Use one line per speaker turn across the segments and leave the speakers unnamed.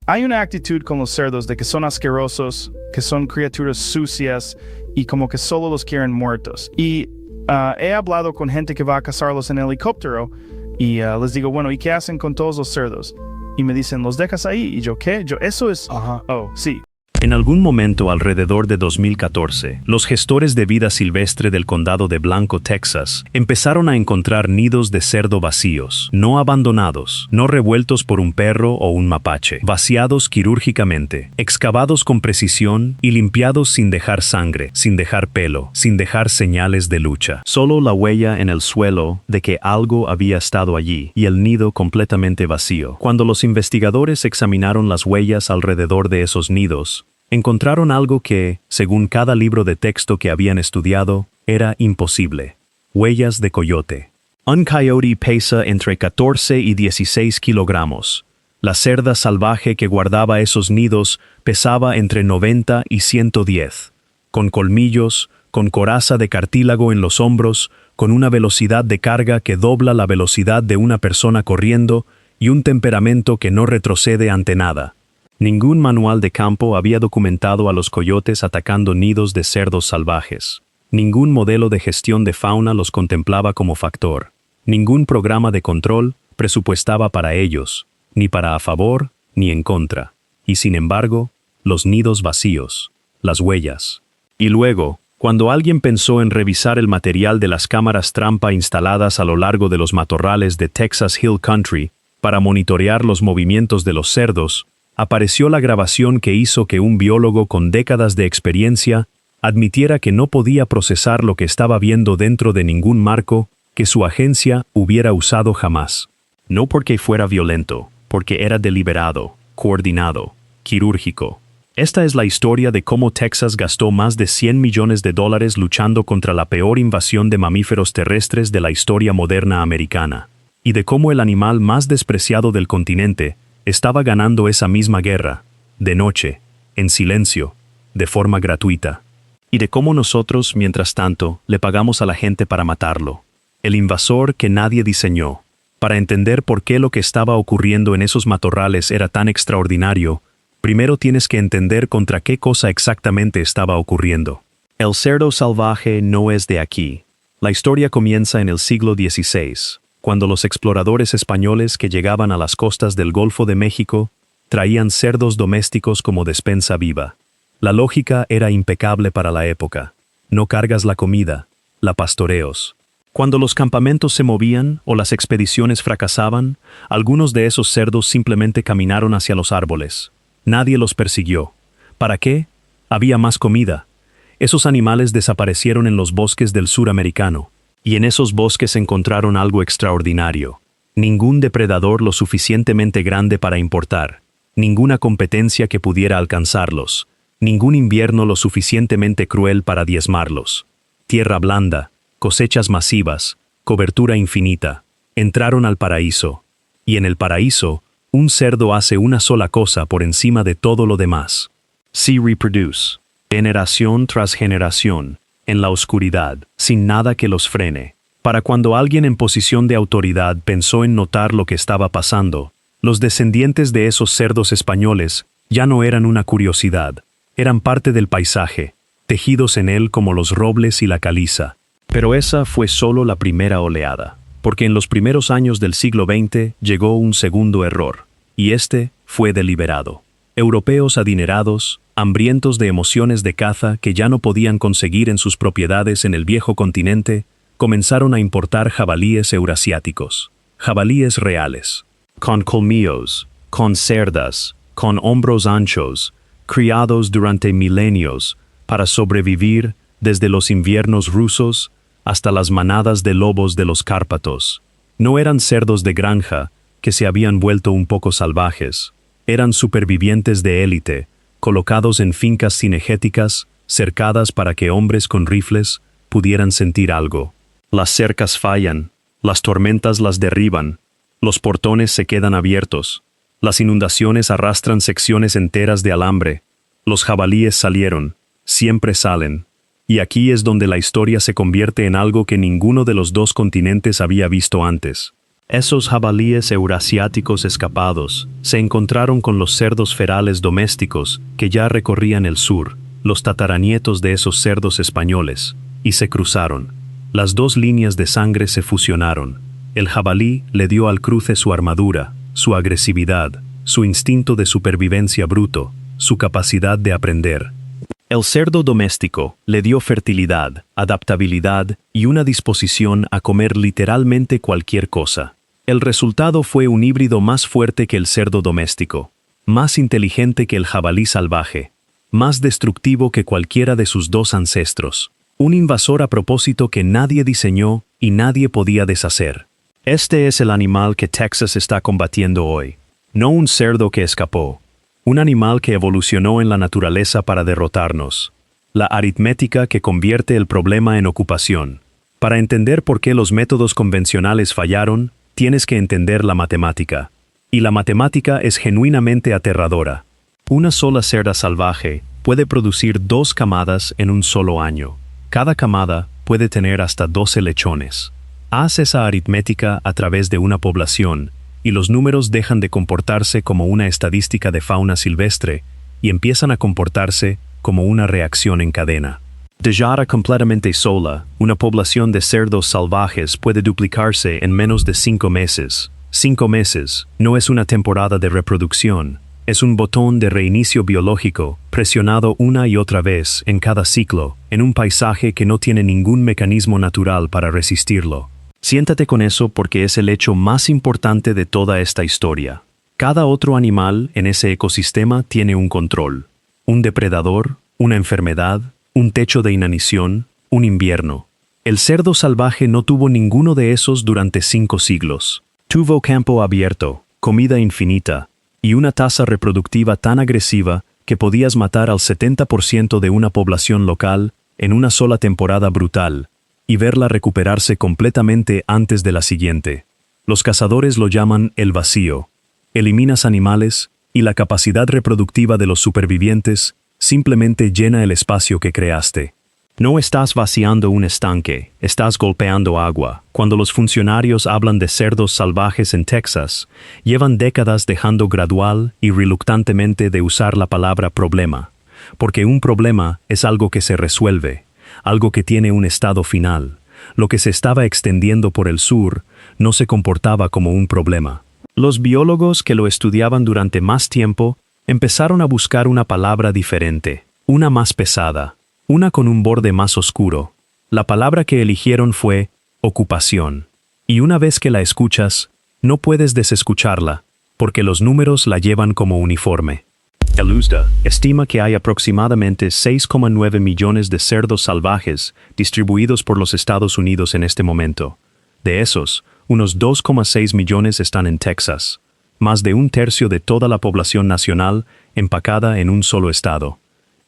Hay una actitud con los cerdos de que son asquerosos, que son criaturas sucias y como que solo los quieren muertos. Y he hablado con gente que va a cazarlos en helicóptero y les digo, bueno, ¿y qué hacen con todos los cerdos? Y me dicen, ¿los dejas ahí? Y yo, ¿qué? Eso es...
Ajá.
Oh, sí.
En algún momento alrededor de 2014, los gestores de vida silvestre del condado de Blanco, Texas, empezaron a encontrar nidos de cerdo vacíos, no abandonados, no revueltos por un perro o un mapache, vaciados quirúrgicamente, excavados con precisión y limpiados sin dejar sangre, sin dejar pelo, sin dejar señales de lucha. Solo la huella en el suelo de que algo había estado allí y el nido completamente vacío. Cuando los investigadores examinaron las huellas alrededor de esos nidos, encontraron algo que, según cada libro de texto que habían estudiado, era imposible. Huellas de coyote. Un coyote pesa entre 14 y 16 kilogramos. La cerda salvaje que guardaba esos nidos pesaba entre 90 y 110. Con colmillos, con coraza de cartílago en los hombros, con una velocidad de carga que dobla la velocidad de una persona corriendo y un temperamento que no retrocede ante nada. Ningún manual de campo había documentado a los coyotes atacando nidos de cerdos salvajes. Ningún modelo de gestión de fauna los contemplaba como factor. Ningún programa de control presupuestaba para ellos, ni para a favor ni en contra. Y sin embargo, los nidos vacíos, las huellas. Y luego, cuando alguien pensó en revisar el material de las cámaras trampa instaladas a lo largo de los matorrales de Texas Hill Country para monitorear los movimientos de los cerdos, apareció la grabación que hizo que un biólogo con décadas de experiencia admitiera que no podía procesar lo que estaba viendo dentro de ningún marco que su agencia hubiera usado jamás. No porque fuera violento, porque era deliberado, coordinado, quirúrgico. Esta es la historia de cómo Texas gastó más de $100 millones luchando contra la peor invasión de mamíferos terrestres de la historia moderna americana, y de cómo el animal más despreciado del continente estaba ganando esa misma guerra, de noche, en silencio, de forma gratuita. Y de cómo nosotros, mientras tanto, le pagamos a la gente para matarlo. El invasor que nadie diseñó. Para entender por qué lo que estaba ocurriendo en esos matorrales era tan extraordinario, primero tienes que entender contra qué cosa exactamente estaba ocurriendo. El cerdo salvaje no es de aquí. La historia comienza en el siglo XVI. Cuando los exploradores españoles que llegaban a las costas del Golfo de México traían cerdos domésticos como despensa viva. La lógica era impecable para la época. No cargas la comida, la pastoreos. Cuando los campamentos se movían o las expediciones fracasaban, algunos de esos cerdos simplemente caminaron hacia los árboles. Nadie los persiguió. ¿Para qué? Había más comida. Esos animales desaparecieron en los bosques del sur americano. Y en esos bosques encontraron algo extraordinario. Ningún depredador lo suficientemente grande para importar. Ninguna competencia que pudiera alcanzarlos. Ningún invierno lo suficientemente cruel para diezmarlos. Tierra blanda, cosechas masivas, cobertura infinita. Entraron al paraíso. Y en el paraíso, un cerdo hace una sola cosa por encima de todo lo demás. Se reproduce. Generación tras generación. En la oscuridad, sin nada que los frene. Para cuando alguien en posición de autoridad pensó en notar lo que estaba pasando, los descendientes de esos cerdos españoles ya no eran una curiosidad, eran parte del paisaje, tejidos en él como los robles y la caliza. Pero esa fue solo la primera oleada, porque en los primeros años del siglo XX llegó un segundo error, y este fue deliberado. Europeos adinerados, hambrientos de emociones de caza que ya no podían conseguir en sus propiedades en el viejo continente, comenzaron a importar jabalíes eurasiáticos, jabalíes reales, con colmillos, con cerdas, con hombros anchos, criados durante milenios para sobrevivir desde los inviernos rusos hasta las manadas de lobos de los Cárpatos. No eran cerdos de granja que se habían vuelto un poco salvajes, eran supervivientes de élite, colocados en fincas cinegéticas, cercadas para que hombres con rifles pudieran sentir algo. Las cercas fallan, las tormentas las derriban, los portones se quedan abiertos, las inundaciones arrastran secciones enteras de alambre, los jabalíes salieron, siempre salen, y aquí es donde la historia se convierte en algo que ninguno de los dos continentes había visto antes. Esos jabalíes eurasiáticos escapados se encontraron con los cerdos ferales domésticos que ya recorrían el sur, los tataranietos de esos cerdos españoles, y se cruzaron. Las dos líneas de sangre se fusionaron. El jabalí le dio al cruce su armadura, su agresividad, su instinto de supervivencia bruto, su capacidad de aprender. El cerdo doméstico le dio fertilidad, adaptabilidad y una disposición a comer literalmente cualquier cosa. El resultado fue un híbrido más fuerte que el cerdo doméstico, más inteligente que el jabalí salvaje, más destructivo que cualquiera de sus dos ancestros. Un invasor a propósito que nadie diseñó y nadie podía deshacer. Este es el animal que Texas está combatiendo hoy. No un cerdo que escapó. Un animal que evolucionó en la naturaleza para derrotarnos. La aritmética que convierte el problema en ocupación. Para entender por qué los métodos convencionales fallaron, tienes que entender la matemática. Y la matemática es genuinamente aterradora. Una sola cerda salvaje puede producir 2 camadas en un solo año. Cada camada puede tener hasta 12 lechones. Haz esa aritmética a través de una población, y los números dejan de comportarse como una estadística de fauna silvestre y empiezan a comportarse como una reacción en cadena. Dejada completamente sola, una población de cerdos salvajes puede duplicarse en menos de 5 meses. 5 meses no es una temporada de reproducción, es un botón de reinicio biológico presionado una y otra vez en cada ciclo, en un paisaje que no tiene ningún mecanismo natural para resistirlo. Siéntate con eso porque es el hecho más importante de toda esta historia. Cada otro animal en ese ecosistema tiene un control, un depredador, una enfermedad, un techo de inanición, un invierno. El cerdo salvaje no tuvo ninguno de esos durante 5 siglos. Tuvo campo abierto, comida infinita, y una tasa reproductiva tan agresiva que podías matar al 70% de una población local en una sola temporada brutal, y verla recuperarse completamente antes de la siguiente. Los cazadores lo llaman el vacío. Eliminas animales, y la capacidad reproductiva de los supervivientes simplemente llena el espacio que creaste. No estás vaciando un estanque, estás golpeando agua. Cuando los funcionarios hablan de cerdos salvajes en Texas, llevan décadas dejando gradual y reluctantemente de usar la palabra problema, porque un problema es algo que se resuelve, algo que tiene un estado final. Lo que se estaba extendiendo por el sur no se comportaba como un problema. Los biólogos que lo estudiaban durante más tiempo empezaron a buscar una palabra diferente, una más pesada, una con un borde más oscuro. La palabra que eligieron fue ocupación. Y una vez que la escuchas, no puedes desescucharla, porque los números la llevan como uniforme. El USDA estima que hay aproximadamente 6,9 millones de cerdos salvajes distribuidos por los Estados Unidos en este momento. De esos, unos 2,6 millones están en Texas. Más de 1/3 de toda la población nacional empacada en un solo estado.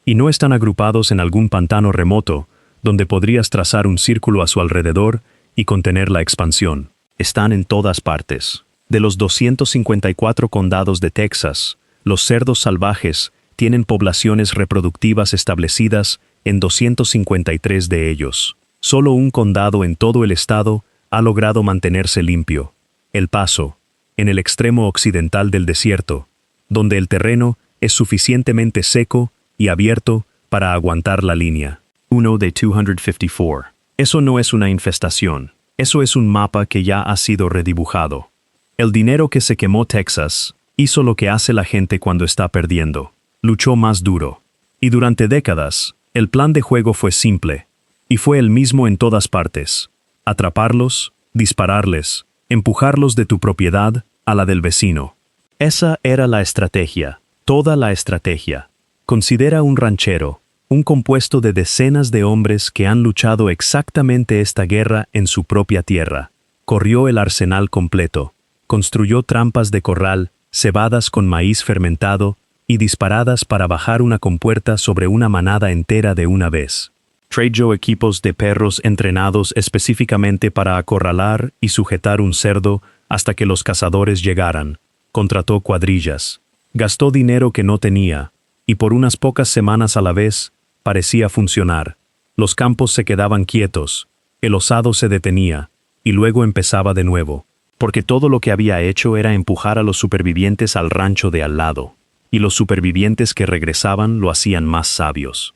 Y no están agrupados en algún pantano remoto, donde podrías trazar un círculo a su alrededor y contener la expansión. Están en todas partes. De los 254 condados de Texas, los cerdos salvajes tienen poblaciones reproductivas establecidas en 253 de ellos. Solo un condado en todo el estado ha logrado mantenerse limpio: El Paso, en el extremo occidental del desierto, donde el terreno es suficientemente seco y abierto para aguantar la línea. 1 de 254. Eso no es una infestación, eso es un mapa que ya ha sido redibujado. El dinero que se quemó Texas hizo lo que hace la gente cuando está perdiendo. Luchó más duro. Y durante décadas, el plan de juego fue simple, y fue el mismo en todas partes: atraparlos, dispararles, empujarlos de tu propiedad a la del vecino. Esa era la estrategia, toda la estrategia. Considera un ranchero, un compuesto de decenas de hombres que han luchado exactamente esta guerra en su propia tierra. Corrió el arsenal completo, construyó trampas de corral, cebadas con maíz fermentado y disparadas para bajar una compuerta sobre una manada entera de una vez. Trayó equipos de perros entrenados específicamente para acorralar y sujetar un cerdo hasta que los cazadores llegaran. Contrató cuadrillas. Gastó dinero que no tenía, y por unas pocas semanas a la vez, parecía funcionar. Los campos se quedaban quietos, el osado se detenía, y luego empezaba de nuevo. porque todo lo que había hecho era empujar a los supervivientes al rancho de al lado, y los supervivientes que regresaban lo hacían más sabios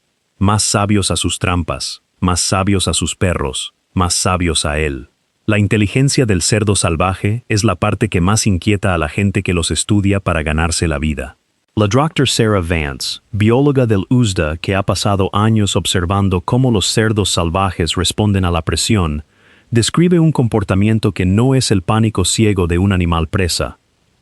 a sus trampas, más sabios a sus perros, más sabios a él. La inteligencia del cerdo salvaje es la parte que más inquieta a la gente que los estudia para ganarse la vida. La Dr. Sarah Vance, bióloga del USDA que ha pasado años observando cómo los cerdos salvajes responden a la presión, describe un comportamiento que no es el pánico ciego de un animal presa.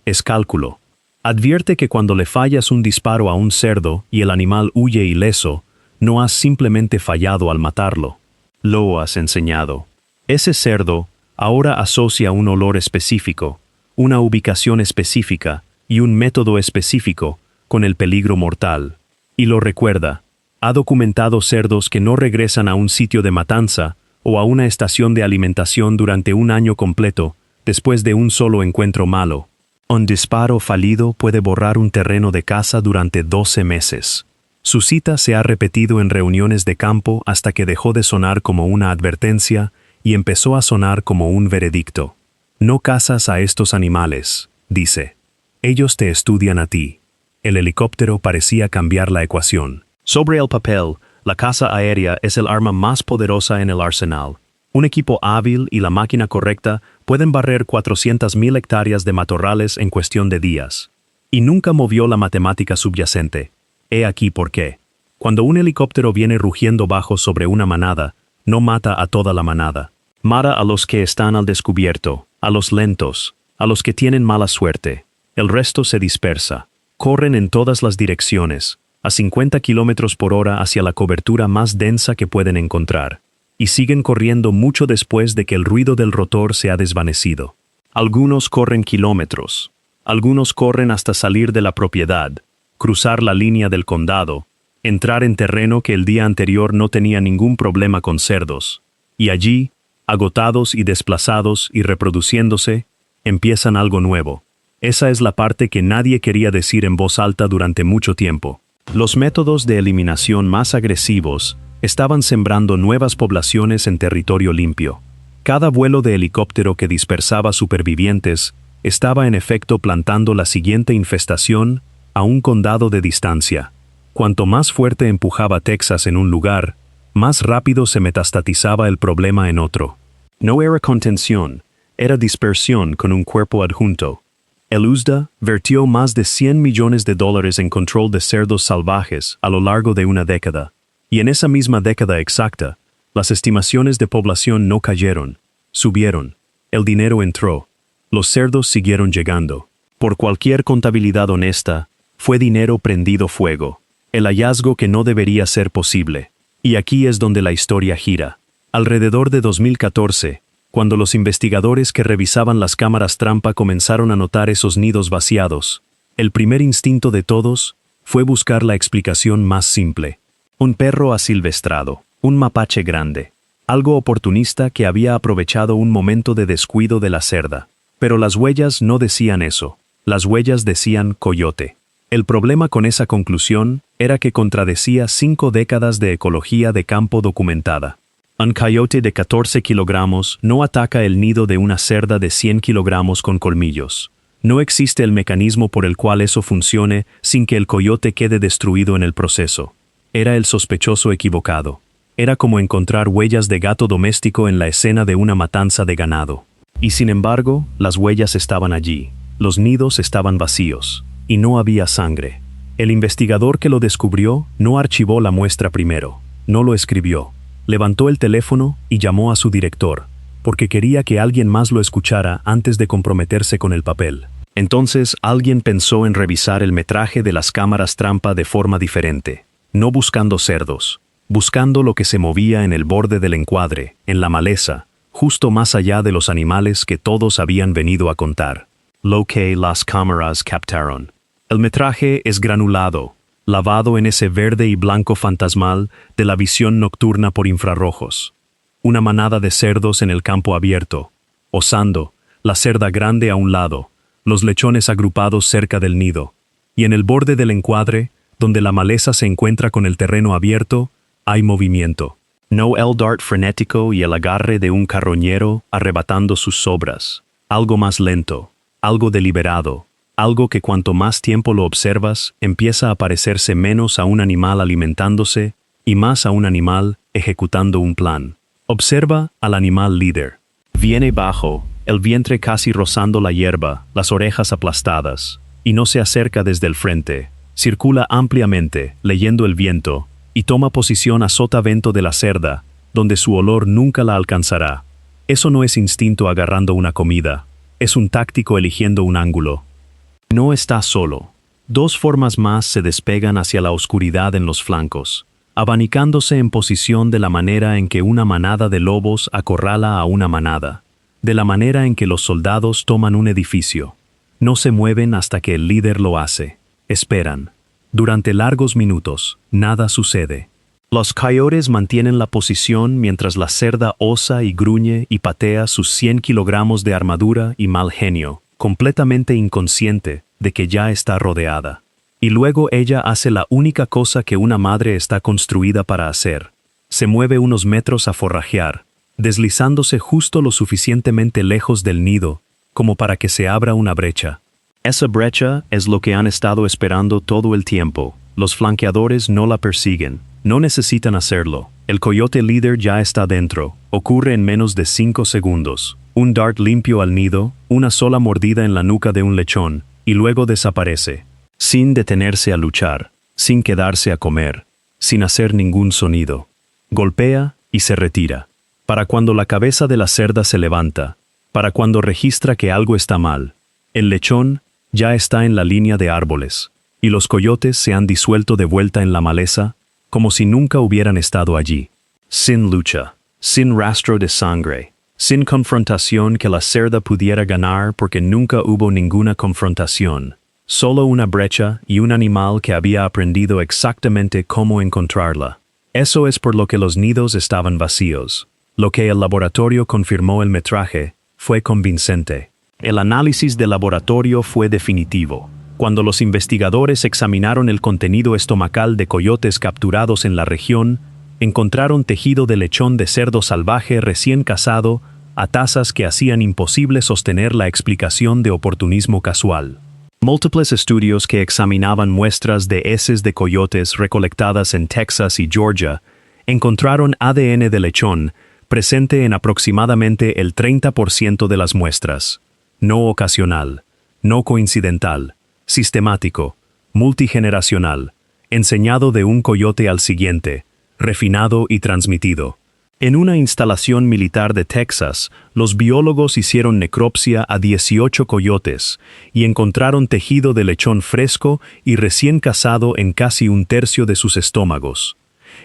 Es cálculo. Advierte que cuando le fallas un disparo a un cerdo y el animal huye ileso, no has simplemente fallado al matarlo. Lo has enseñado. Ese cerdo ahora asocia un olor específico, una ubicación específica y un método específico con el peligro mortal. Y lo recuerda. Ha documentado cerdos que no regresan a un sitio de matanza o a una estación de alimentación durante un año completo, después de un solo encuentro malo. Un disparo fallido puede borrar un terreno de caza durante 12 meses. Su cita se ha repetido en reuniones de campo hasta que dejó de sonar como una advertencia y empezó a sonar como un veredicto. No cazas a estos animales, dice. Ellos te estudian a ti. El helicóptero parecía cambiar la ecuación. Sobre el papel, la caza aérea es el arma más poderosa en el arsenal. Un equipo hábil y la máquina correcta pueden barrer 400.000 hectáreas de matorrales en cuestión de días. Y nunca movió la matemática subyacente. He aquí por qué. Cuando un helicóptero viene rugiendo bajo sobre una manada, no mata a toda la manada. Mata a los que están al descubierto, a los lentos, a los que tienen mala suerte. El resto se dispersa. Corren en todas las direcciones, a 50 kilómetros por hora hacia la cobertura más densa que pueden encontrar. Y siguen corriendo mucho después de que el ruido del rotor se ha desvanecido. Algunos corren kilómetros. Algunos corren hasta salir de la propiedad, cruzar la línea del condado, entrar en terreno que el día anterior no tenía ningún problema con cerdos. Y allí, agotados y desplazados y reproduciéndose, empiezan algo nuevo. Esa es la parte que nadie quería decir en voz alta durante mucho tiempo. Los métodos de eliminación más agresivos estaban sembrando nuevas poblaciones en territorio limpio. Cada vuelo de helicóptero que dispersaba supervivientes estaba en efecto plantando la siguiente infestación a un condado de distancia. Cuanto más fuerte empujaba Texas en un lugar, más rápido se metastatizaba el problema en otro. No era contención, era dispersión con un cuerpo adjunto. El USDA vertió más de $100 millones en control de cerdos salvajes a lo largo de una década. Y en esa misma década exacta, las estimaciones de población no cayeron, subieron. El dinero entró. Los cerdos siguieron llegando. Por cualquier contabilidad honesta, fue dinero prendido fuego. El hallazgo que no debería ser posible. Y aquí es donde la historia gira. Alrededor de 2014, cuando los investigadores que revisaban las cámaras trampa comenzaron a notar esos nidos vaciados, el primer instinto de todos fue buscar la explicación más simple. Un perro asilvestrado, un mapache grande, algo oportunista que había aprovechado un momento de descuido de la cerda. Pero las huellas no decían eso, las huellas decían coyote. El problema con esa conclusión era que contradecía 5 décadas de ecología de campo documentada. Un coyote de 14 kilogramos no ataca el nido de una cerda de 100 kilogramos con colmillos. No existe el mecanismo por el cual eso funcione sin que el coyote quede destruido en el proceso. Era el sospechoso equivocado. Era como encontrar huellas de gato doméstico en la escena de una matanza de ganado. Y sin embargo, las huellas estaban allí. Los nidos estaban vacíos. Y no había sangre. El investigador que lo descubrió no archivó la muestra primero. No lo escribió. Levantó el teléfono y llamó a su director, porque quería que alguien más lo escuchara antes de comprometerse con el papel. Entonces alguien pensó en revisar el metraje de las cámaras trampa de forma diferente, no buscando cerdos, buscando lo que se movía en el borde del encuadre, en la maleza, justo más allá de los animales que todos habían venido a contar. Lo que las cámaras captaron. El metraje es granulado, lavado en ese verde y blanco fantasmal de la visión nocturna por infrarrojos. Una manada de cerdos en el campo abierto, osando, la cerda grande a un lado, los lechones agrupados cerca del nido, y en el borde del encuadre, donde la maleza se encuentra con el terreno abierto, hay movimiento. No el dart frenético y el agarre de un carroñero arrebatando sus sobras. algo más lento, algo deliberado, algo que cuanto más tiempo lo observas, empieza a parecerse menos a un animal alimentándose y más a un animal ejecutando un plan. Observa al animal líder. Viene bajo, el vientre casi rozando la hierba, las orejas aplastadas, y no se acerca desde el frente. Circula ampliamente, leyendo el viento, y toma posición a sotavento de la cerda, donde su olor nunca la alcanzará. Eso no es instinto agarrando una comida, es un táctico eligiendo un ángulo. No está solo. Dos formas más se despegan hacia la oscuridad en los flancos, abanicándose en posición de la manera en que una manada de lobos acorrala a una manada, de la manera en que los soldados toman un edificio. No se mueven hasta que el líder lo hace. Esperan. Durante largos minutos, nada sucede. Los coyotes mantienen la posición mientras la cerda osa y gruñe y patea sus 100 kilogramos de armadura y mal genio, completamente inconsciente de que ya está rodeada. Y luego ella hace la única cosa que una madre está construida para hacer. Se mueve unos metros a forrajear, deslizándose justo lo suficientemente lejos del nido, como para que se abra una brecha. Esa brecha es lo que han estado esperando todo el tiempo. Los flanqueadores no la persiguen, no necesitan hacerlo. El coyote líder ya está dentro. Ocurre en menos de 5 segundos. Un dart limpio al nido, una sola mordida en la nuca de un lechón, y luego desaparece, sin detenerse a luchar, sin quedarse a comer, sin hacer ningún sonido. Golpea y se retira. Para cuando la cabeza de la cerda se levanta, para cuando registra que algo está mal, el lechón ya está en la línea de árboles, y los coyotes se han disuelto de vuelta en la maleza, como si nunca hubieran estado allí. Sin lucha, sin rastro de sangre, sin confrontación que la cerda pudiera ganar porque nunca hubo ninguna confrontación. Solo una brecha y un animal que había aprendido exactamente cómo encontrarla. Eso es por lo que los nidos estaban vacíos. Lo que el laboratorio confirmó el metraje fue convincente. El análisis del laboratorio fue definitivo. Cuando los investigadores examinaron el contenido estomacal de coyotes capturados en la región, encontraron tejido de lechón de cerdo salvaje recién cazado a tasas que hacían imposible sostener la explicación de oportunismo casual. Múltiples estudios que examinaban muestras de heces de coyotes recolectadas en Texas y Georgia encontraron ADN de lechón presente en aproximadamente el 30% de las muestras. No ocasional, no coincidental, sistemático, multigeneracional, enseñado de un coyote al siguiente, refinado y transmitido. En una instalación militar de Texas, los biólogos hicieron necropsia a 18 coyotes y encontraron tejido de lechón fresco y recién cazado en casi un tercio de sus estómagos.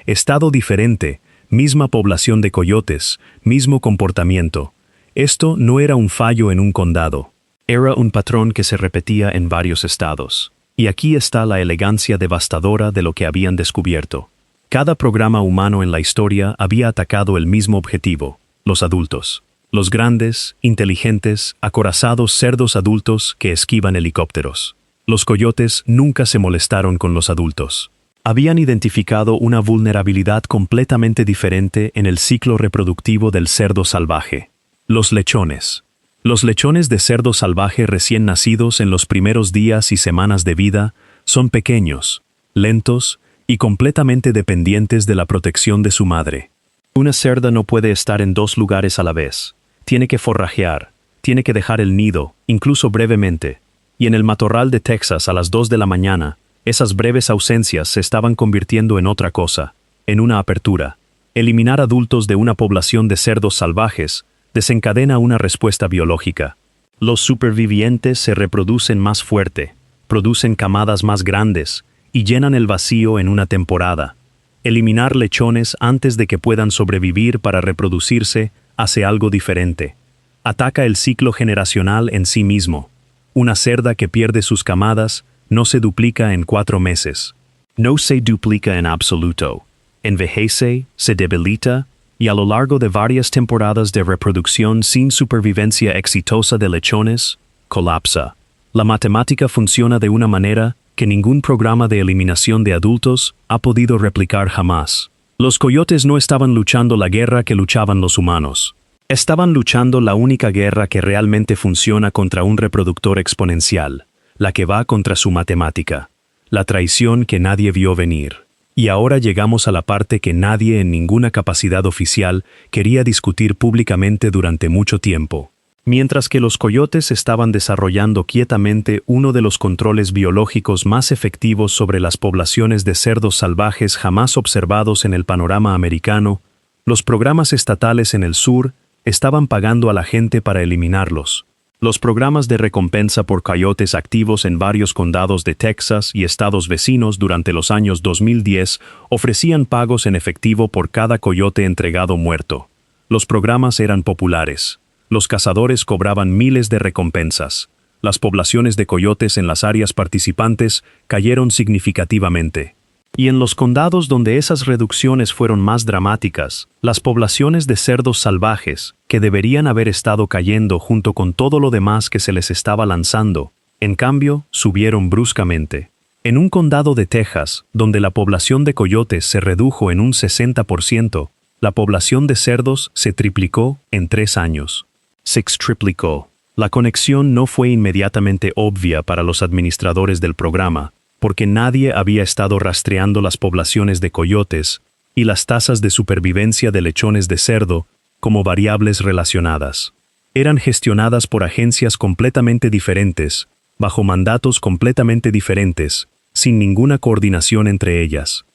Estado diferente, misma población de coyotes, mismo comportamiento. Esto no era un fallo en un condado. Era un patrón que se repetía en varios estados. Y aquí está la elegancia devastadora de lo que habían descubierto. Cada programa humano en la historia había atacado el mismo objetivo, los adultos. Los grandes, inteligentes, acorazados cerdos adultos que esquivan helicópteros. Los coyotes nunca se molestaron con los adultos. Habían identificado una vulnerabilidad completamente diferente en el ciclo reproductivo del cerdo salvaje. Los lechones. Los lechones de cerdo salvaje recién nacidos en los primeros días y semanas de vida son pequeños, lentos y completamente dependientes de la protección de su madre. Una cerda no puede estar en 2 lugares a la vez. Tiene que forrajear, tiene que dejar el nido, incluso brevemente. Y en el matorral de Texas a las 2 de la mañana, esas breves ausencias se estaban convirtiendo en otra cosa, en una apertura. Eliminar adultos de una población de cerdos salvajes desencadena una respuesta biológica. Los supervivientes se reproducen más fuerte, producen camadas más grandes y llenan el vacío en una temporada. Eliminar lechones antes de que puedan sobrevivir para reproducirse hace algo diferente. Ataca el ciclo generacional en sí mismo. Una cerda que pierde sus camadas no se duplica en 4 meses. No se duplica en absoluto. Envejece, se debilita, y a lo largo de varias temporadas de reproducción sin supervivencia exitosa de lechones, colapsa. La matemática funciona de una manera que ningún programa de eliminación de adultos ha podido replicar jamás. Los coyotes no estaban luchando la guerra que luchaban los humanos. Estaban luchando la única guerra que realmente funciona contra un reproductor exponencial, la que va contra su matemática, la traición que nadie vio venir. Y ahora llegamos a la parte que nadie en ninguna capacidad oficial quería discutir públicamente durante mucho tiempo. Mientras que los coyotes estaban desarrollando quietamente uno de los controles biológicos más efectivos sobre las poblaciones de cerdos salvajes jamás observados en el panorama americano, los programas estatales en el sur estaban pagando a la gente para eliminarlos. Los programas de recompensa por coyotes activos en varios condados de Texas y estados vecinos durante los años 2010 ofrecían pagos en efectivo por cada coyote entregado muerto. Los programas eran populares. Los cazadores cobraban miles de recompensas. Las poblaciones de coyotes en las áreas participantes cayeron significativamente. Y en los condados donde esas reducciones fueron más dramáticas, las poblaciones de cerdos salvajes, que deberían haber estado cayendo junto con todo lo demás que se les estaba lanzando, en cambio, subieron bruscamente. En un condado de Texas, donde la población de coyotes se redujo en un 60%, la población de cerdos se triplicó en 3 años. Se triplicó. La conexión no fue inmediatamente obvia para los administradores del programa, porque nadie había estado rastreando las poblaciones de coyotes y las tasas de supervivencia de lechones de cerdo como variables relacionadas. Eran gestionadas por agencias completamente diferentes, bajo mandatos completamente diferentes, sin ninguna coordinación entre ellas.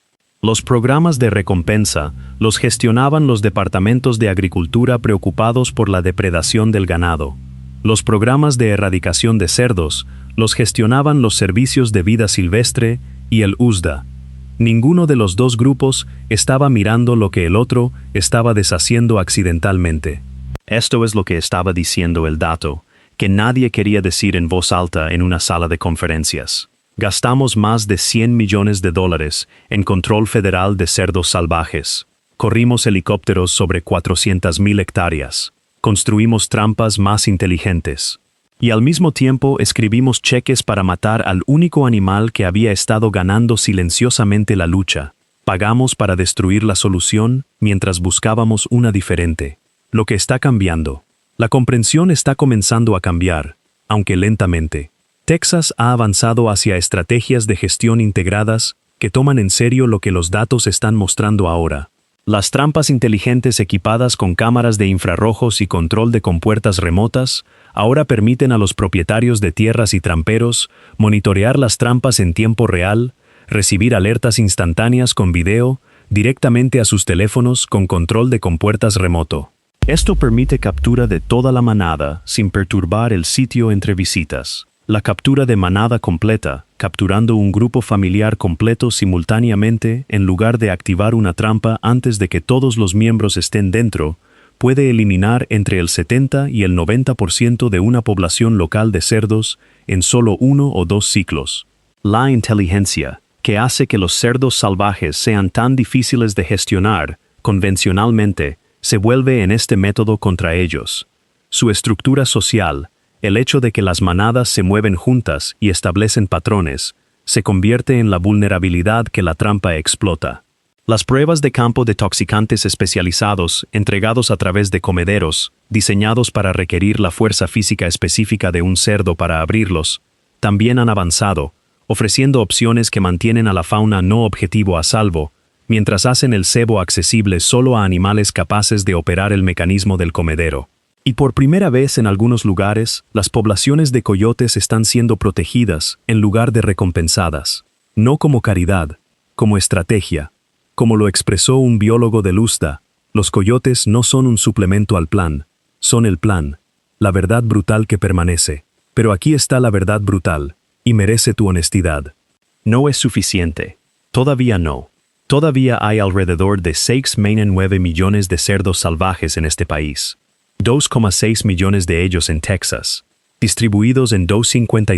Los programas de recompensa los gestionaban los departamentos de agricultura preocupados por la depredación del ganado. Los programas de erradicación de cerdos los gestionaban los servicios de vida silvestre y el USDA. Ninguno de los dos grupos estaba mirando lo que el otro estaba deshaciendo accidentalmente. Esto es lo que estaba diciendo el dato, que nadie quería decir en voz alta en una sala de conferencias. Gastamos más de $100 millones en control federal de cerdos salvajes. Corrimos helicópteros sobre 400,000 hectáreas. Construimos trampas más inteligentes. Y al mismo tiempo escribimos cheques para matar al único animal que había estado ganando silenciosamente la lucha. Pagamos para destruir la solución mientras buscábamos una diferente. Lo que está cambiando. La comprensión está comenzando a cambiar, aunque lentamente. Texas ha avanzado hacia estrategias de gestión integradas que toman en serio lo que los datos están mostrando ahora. Las trampas inteligentes equipadas con cámaras de infrarrojos y control de compuertas remotas ahora permiten a los propietarios de tierras y tramperos monitorear las trampas en tiempo real, recibir alertas instantáneas con video directamente a sus teléfonos con control de compuertas remoto. Esto permite captura de toda la manada sin perturbar el sitio entre visitas. La captura de manada completa, capturando un grupo familiar completo simultáneamente en lugar de activar una trampa antes de que todos los miembros estén dentro, puede eliminar entre el 70 y el 90% de una población local de cerdos en solo 1 o 2 ciclos. La inteligencia, que hace que los cerdos salvajes sean tan difíciles de gestionar, convencionalmente, se vuelve en este método contra ellos. Su estructura social, el hecho de que las manadas se mueven juntas y establecen patrones, se convierte en la vulnerabilidad que la trampa explota. Las pruebas de campo de toxicantes especializados, entregados a través de comederos, diseñados para requerir la fuerza física específica de un cerdo para abrirlos, también han avanzado, ofreciendo opciones que mantienen a la fauna no objetivo a salvo, mientras hacen el cebo accesible solo a animales capaces de operar el mecanismo del comedero. Y por primera vez en algunos lugares, las poblaciones de coyotes están siendo protegidas en lugar de recompensadas. No como caridad, como estrategia. Como lo expresó un biólogo del USDA, los coyotes no son un suplemento al plan, son el plan, la verdad brutal que permanece. Pero aquí está la verdad brutal, y merece tu honestidad. No es suficiente. Todavía no. Todavía hay alrededor de 6,9 millones de cerdos salvajes en este país. 2,6 millones de ellos en Texas, distribuidos en 250